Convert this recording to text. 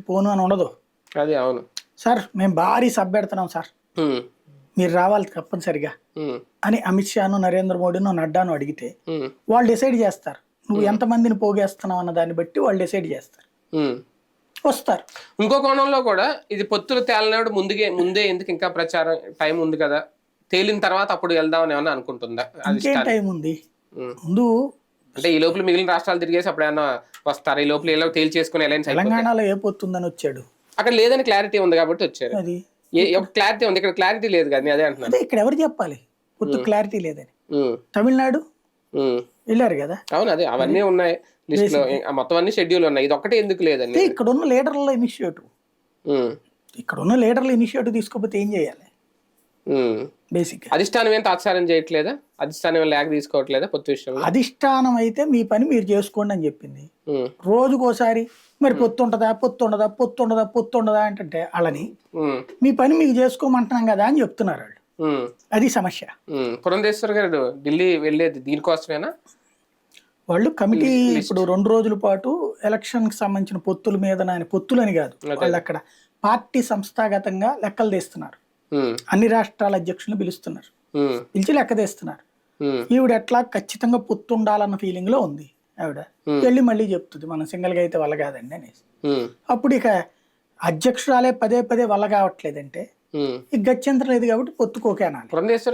పోను అని ఉండదు. అది అవును. సార్ మేము భారీ సభ పెడుతున్నాం సార్, ఉమ్, మీరు రావాలి తప్పనిసరిగా ఉమ్, అని అమిత్ షాను, నరేంద్ర మోడీను, నడ్డాను అడిగితే ఉమ్, వాళ్ళు డిసైడ్ చేస్తారు. నువ్వు ఎంతమందిని పోగేస్తున్నావు అన్న దాన్ని బట్టి వాళ్ళు డిసైడ్ చేస్తారు, ఉమ్. వస్తారు. ఇంకో కోణంలో కూడా ఇది పొత్తులు తేలినాడు ముందే ఎందుకు ఇంకా ప్రచారం టైం ఉంది కదా, తేలిన తర్వాత అప్పుడు వెళ్దామని ఏమన్నా అనుకుంటుందా ఇంకేం అధిష్టానం? టైం ఉంది ఉమ్. ముందు. అంటే ఈ లోపల మిగిలిన రాష్ట్రాలు తిరిగేసి అప్పుడు ఏమన్నా వస్తారు, ఈ లోపల ఇలా తేల్చేసుకుని అలయన్స్ అయిపోతాయి. తెలంగాణలో ఏ పొత్తుందని వచ్చాడు అక్కడ లేదని క్లారిటీ ఉంది కాబట్టి వచ్చారు. అది. ఒక క్లారిటీ ఉంది, ఇక్కడ క్లారిటీ లేదు కదా, నేను అదే అంటున్నాను. అదే ఇక్కడ ఎవరు చెప్పాలి పొత్తు క్లారిటీ లేదని? ఉమ్, తమిళనాడు ఉమ్. వెళ్ళారు కదా. అవును, అదే అవన్నీ ఉన్నాయి లిస్ట్ లో, మొత్తం అన్ని షెడ్యూల్ ఉన్నాయి, ఇది ఒక్కటే ఎందుకు లేదండి? ఇక్కడున్న లీడర్ల ఇనిషియేటివ్, ఉమ్, ఇక్కడున్న లీడర్ల ఇనిషియేటివ్ తీసుకోకపోతే ఏం చేయాలి? ఉమ్. బేసిక్ అధిష్టానం ఏం తాత్సారం చేయట్లేదా? అధిష్టానం ఏం లేక తీసుకోవట్లేదా పొత్తు విషయంలో? అధిష్టానం అయితే మీ పని మీరు చేసుకోండి అని చెప్పింది. ఉమ్, రోజుకోసారి మరి పొత్తు ఉంటుందా పొత్తు ఉండదా పొత్తు ఉండదా పొత్తు ఉండదా అంటే వాళ్ళని ఉమ్, మీ పని మీకు చేసుకోమంటున్నాం కదా అని చెప్తున్నారు వాళ్ళు. ఉమ్, అది సమస్య. పురంధేశ్వర్ గారు ఢిల్లీ వెళ్ళేది దీనికోసమేనా? వాళ్ళు కమిటీ ఇప్పుడు 2 రోజుల పాటు ఎలక్షన్ కి సంబంధించిన పొత్తుల మీద పొత్తులని కాదు, వాళ్ళు అక్కడ పార్టీ సంస్థాగతంగా లెక్కలు తీస్తున్నారు. ఉమ్, అన్ని రాష్ట్రాల అధ్యక్షులను పిలుస్తున్నారు, ఉమ్, పిలిచి లెక్క తీస్తున్నారు. ఉమ్, ఈవిడ ఎట్లా ఖచ్చితంగా పొత్తు ఉండాలన్న ఫీలింగ్ లో ఉంది ఆవిడ. వెళ్ళి మళ్ళీ చెప్తుంది మనం సింగిల్ గా అయితే వల్ల కాదండి అనేసి. ఉమ్, అప్పుడు ఇక అధ్యక్షురాలే పదే పదే వల్ల కావట్లేదంటే ఉమ్. ఇక గత్యంతరం లేదు కాబట్టి పొత్తుకోకే అనాలి. పురంధేశ్వర్